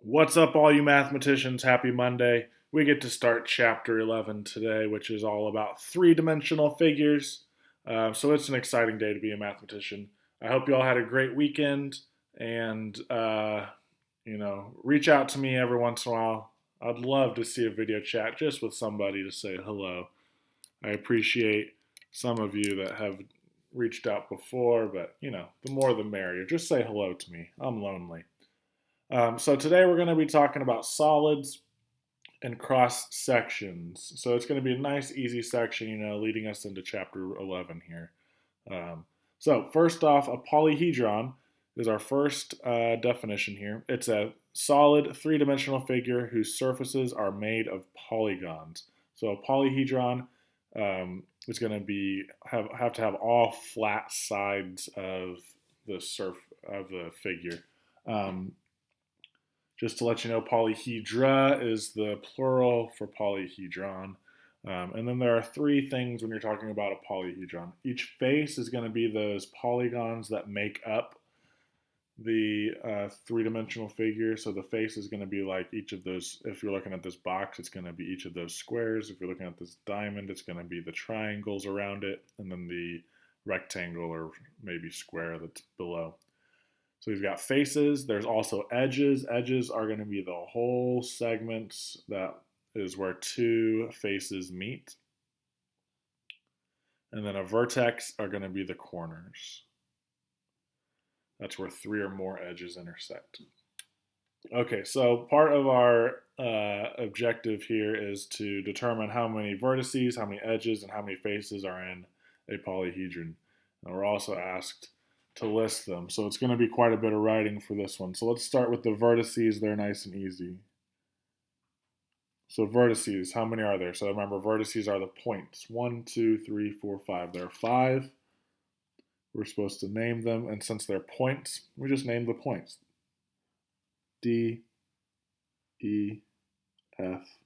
What's up, all you mathematicians? Happy Monday. We get to start chapter 11 today, which is all about three dimensional figures. So it's an exciting day to be a mathematician. I hope you all had a great weekend and, reach out to me every once in a while. I'd love to see a video chat just with somebody to say hello. I appreciate some of you that have reached out before, but, the more the merrier. Just say hello to me. I'm lonely. So today we're going to be talking about solids and cross sections. So it's going to be a nice, easy section, leading us into chapter 11 here. So first off, a polyhedron is our first definition here. It's a solid three-dimensional figure whose surfaces are made of polygons. So a polyhedron is going to have to have all flat sides of the figure. Just to let you know, polyhedra is the plural for polyhedron. And then there are three things when you're talking about a polyhedron. Each face is going to be those polygons that make up the three-dimensional figure. So the face is going to be like each of those. If you're looking at this box, it's going to be each of those squares. If you're looking at this diamond, it's going to be the triangles around it, and then the rectangle or maybe square that's below. So we've got faces. There's also edges. Edges are going to be the whole segments that is where two faces meet. And then a vertex are going to be the corners. That's where three or more edges intersect. Okay, so part of our objective here is to determine how many vertices, how many edges, and how many faces are in a polyhedron. And we're also asked to list them. So it's going to be quite a bit of writing for this one. So let's start with the vertices. They're nice and easy. So vertices, how many are there? So remember, vertices are the points. 1, 2, 3, 4, 5. There are 5. We're supposed to name them. And since they're points, we just name the points. D, E, F,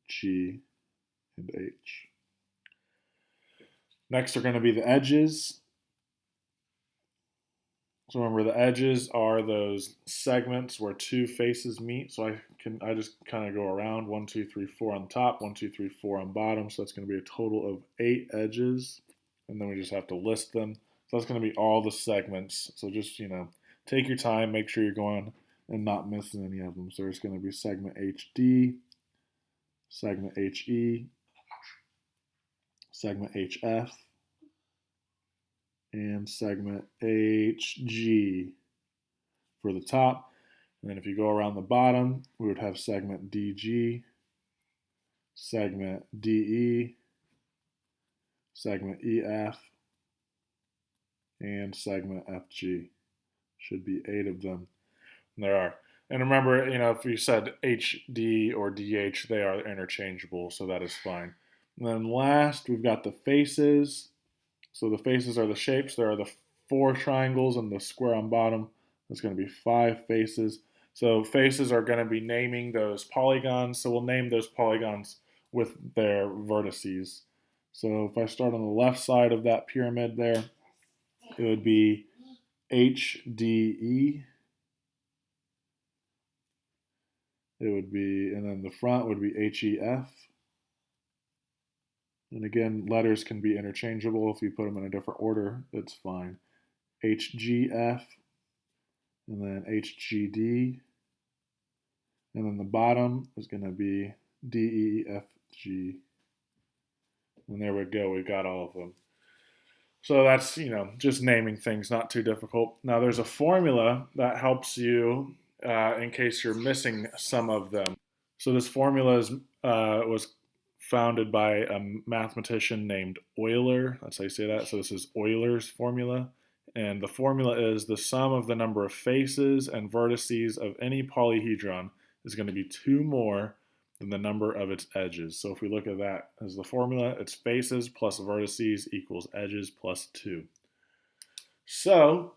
G, and H. Next are going to be the edges. So remember, the edges are those segments where two faces meet. So I just kind of go around 1, 2, 3, 4 on top, 1, 2, 3, 4 on bottom. So that's going to be a total of 8 edges, and then we just have to list them. So that's going to be all the segments. So just take your time, make sure you're going and not missing any of them. So there's going to be segment HD, segment HE, segment HF, and segment HG for the top. And then if you go around the bottom, we would have segment DG, segment DE, segment EF, and segment FG. Should be 8 of them. And there are. And remember, if you said HD or DH, they are interchangeable, so that is fine. And then last, we've got the faces. So the faces are the shapes. There are the 4 triangles and the square on bottom. There's going to be 5 faces. So faces are going to be naming those polygons. So we'll name those polygons with their vertices. So if I start on the left side of that pyramid there, it would be HDE. It would be, and then the front would be HEF. And again, letters can be interchangeable. If you put them in a different order, it's fine. HGF, and then HGD, and then the bottom is going to be DEFG. And there we go, we got all of them. So that's, just naming things, not too difficult. Now there's a formula that helps you in case you're missing some of them. So this formula was founded by a mathematician named Euler. That's how you say that. So this is Euler's formula. And the formula is the sum of the number of faces and vertices of any polyhedron is going to be 2 more than the number of its edges. So if we look at that as the formula, it's faces plus vertices equals edges plus 2. So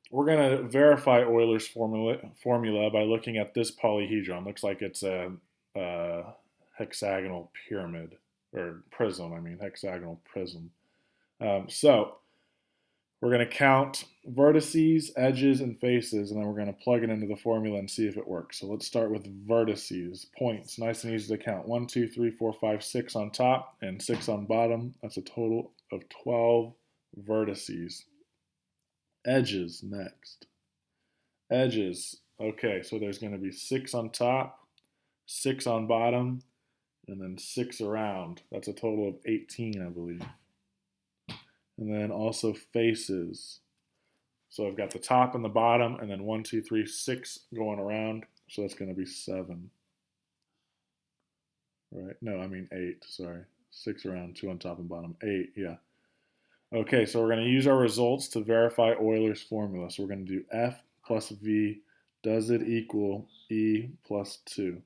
we're going to verify Euler's formula by looking at this polyhedron. Looks like it's a hexagonal pyramid, or prism, hexagonal prism. So We're going to count vertices, edges, and faces, and then we're going to plug it into the formula and see if it works. So let's start with vertices, points, nice and easy to count. 1, 2, 3, 4, 5, 6 on top and 6 on bottom. That's a total of 12 vertices. Edges next. Edges, okay, so there's going to be 6 on top, 6 on bottom, and then 6 around. That's a total of 18, I believe. And then also faces. So I've got the top and the bottom, and then 1, 2, 3, 6 going around. So that's going to be 7. Right? No, I mean 8. Sorry. 6 around, 2 on top and bottom. 8, yeah. Okay, so we're going to use our results to verify Euler's formula. So we're going to do F plus V. Does it equal E plus 2?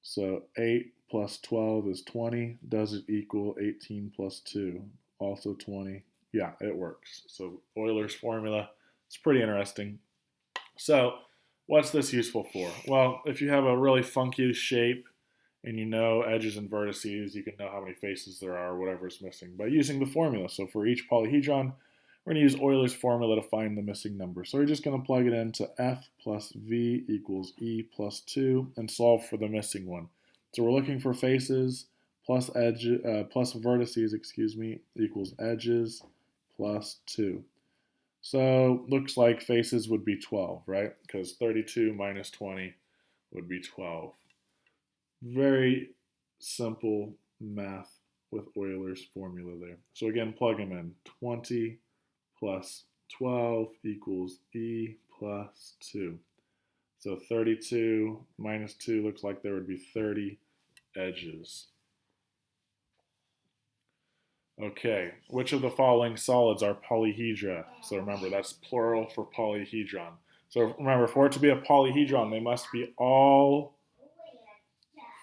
So 8 plus 12 is 20. Does it equal 18 plus 2? Also 20. Yeah, it works. So Euler's formula, it's pretty interesting. So what's this useful for? Well, if you have a really funky shape and you know edges and vertices, you can know how many faces there are or whatever is missing by using the formula. So for each polyhedron, we're going to use Euler's formula to find the missing number. So we're just going to plug it into F plus V equals E plus 2 and solve for the missing one. So we're looking for faces plus vertices, equals edges plus 2. So looks like faces would be 12, right? Because 32 minus 20 would be 12. Very simple math with Euler's formula there. So again, plug them in. 20 plus 12 equals E plus 2. So 32 minus 2 looks like there would be 30 edges. Okay, which of the following solids are polyhedra? So remember, that's plural for polyhedron. So remember, for it to be a polyhedron, they must be all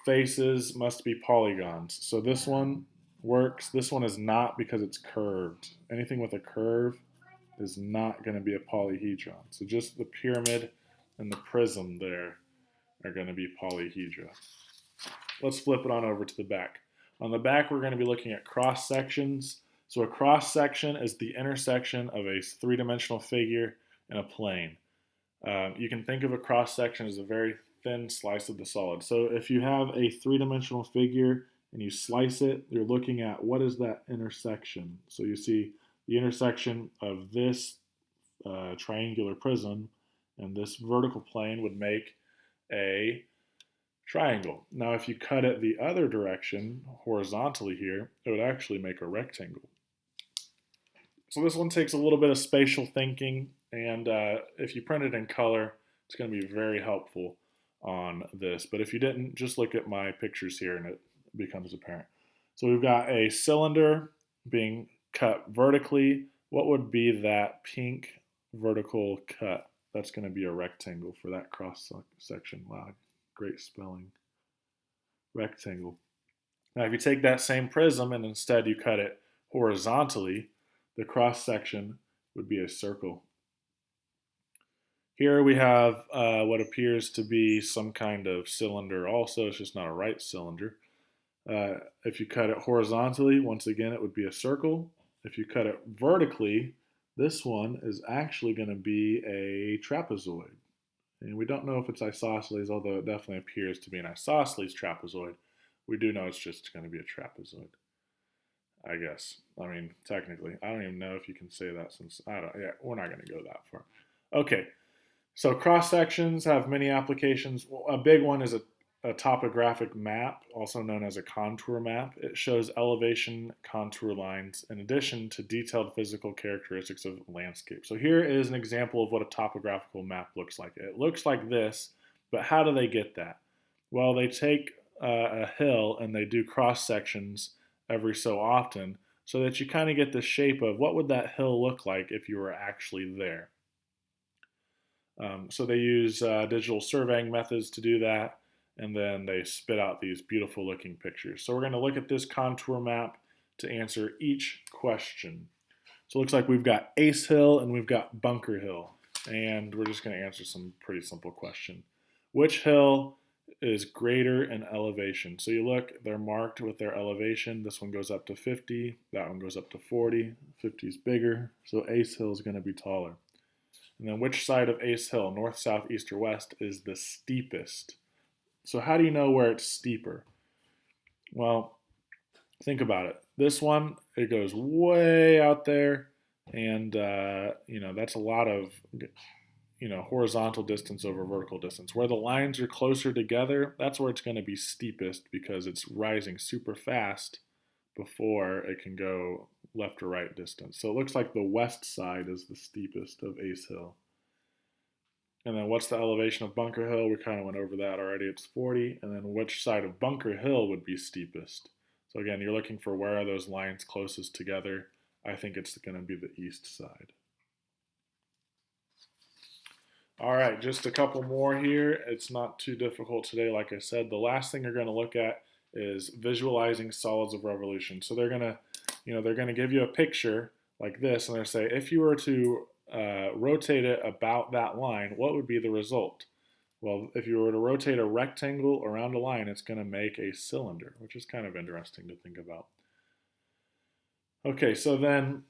faces must be polygons. So this one works. This one is not because it's curved. Anything with a curve is not going to be a polyhedron. So just the pyramid and the prism there are going to be polyhedra. Let's flip it on over to the back. On the back, we're going to be looking at cross sections. So a cross section is the intersection of a three-dimensional figure and a plane. You can think of a cross section as a very thin slice of the solid. So if you have a three-dimensional figure and you slice it, you're looking at what is that intersection. So you see the intersection of this triangular prism and this vertical plane would make a triangle. Now if you cut it the other direction, horizontally here, it would actually make a rectangle. So this one takes a little bit of spatial thinking, and if you print it in color, it's going to be very helpful on this. But if you didn't, just look at my pictures here and it becomes apparent. So we've got a cylinder being cut vertically. What would be that pink vertical cut? That's going to be a rectangle for that cross section. Wow, great spelling. Rectangle. Now if you take that same prism and instead you cut it horizontally, the cross section would be a circle. Here we have what appears to be some kind of cylinder also. It's just not a right cylinder. If you cut it horizontally, once again, it would be a circle. If you cut it vertically, this one is actually going to be a trapezoid. And we don't know if it's isosceles, although it definitely appears to be an isosceles trapezoid. We do know it's just going to be a trapezoid, I guess. I mean, technically, I don't even know if you can say that since we're not going to go that far. Okay, so cross sections have many applications. A big one is a topographic map, also known as a contour map. It shows elevation contour lines in addition to detailed physical characteristics of landscape. So here is an example of what a topographical map looks like. It looks like this, but how do they get that? Well, they take a hill and they do cross sections every so often so that you kind of get the shape of what would that hill look like if you were actually there. So they use digital surveying methods to do that, and then they spit out these beautiful looking pictures. So we're going to look at this contour map to answer each question. So it looks like we've got Ace Hill and we've got Bunker Hill, and we're just going to answer some pretty simple question. Which hill is greater in elevation. So you look, they're marked with their elevation. This one goes up to 50, that one goes up to 40. 50 is bigger, so Ace Hill is going to be taller. And then which side of Ace Hill, north, south, east, or west, is the steepest? So how do you know where it's steeper? Well, think about it. This one, it goes way out there, and that's a lot of horizontal distance over vertical distance. Where the lines are closer together, that's where it's going to be steepest because it's rising super fast before it can go left or right distance. So it looks like the west side is the steepest of Ace Hill. And then what's the elevation of Bunker Hill? We kind of went over that already. It's 40. And then which side of Bunker Hill would be steepest? So again, you're looking for where are those lines closest together. I think it's going to be the east side. All right, just a couple more here. It's not too difficult today. Like I said, the last thing you're going to look at is visualizing solids of revolution. So they're going to give you a picture like this, and they're say if you were to rotate it about that line, what would be the result? Well, if you were to rotate a rectangle around a line, it's going to make a cylinder, which is kind of interesting to think about. Okay, so then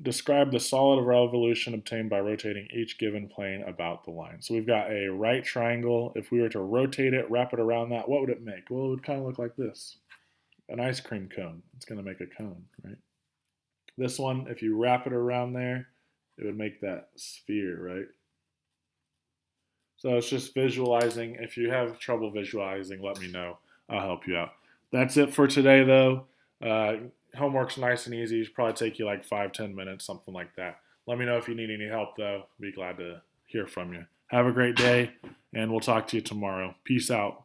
describe the solid of revolution obtained by rotating each given plane about the line. So we've got a right triangle. If we were to rotate it, wrap it around that, what would it make? Well, it would kind of look like this. An ice cream cone. It's going to make a cone, right? This one, if you wrap it around there, it would make that sphere, right? So it's just visualizing. If you have trouble visualizing, let me know. I'll help you out. That's it for today, though. Homework's nice and easy. It'll probably take you like 5-10 minutes, something like that. Let me know if you need any help, though. Be glad to hear from you. Have a great day, and we'll talk to you tomorrow. Peace out.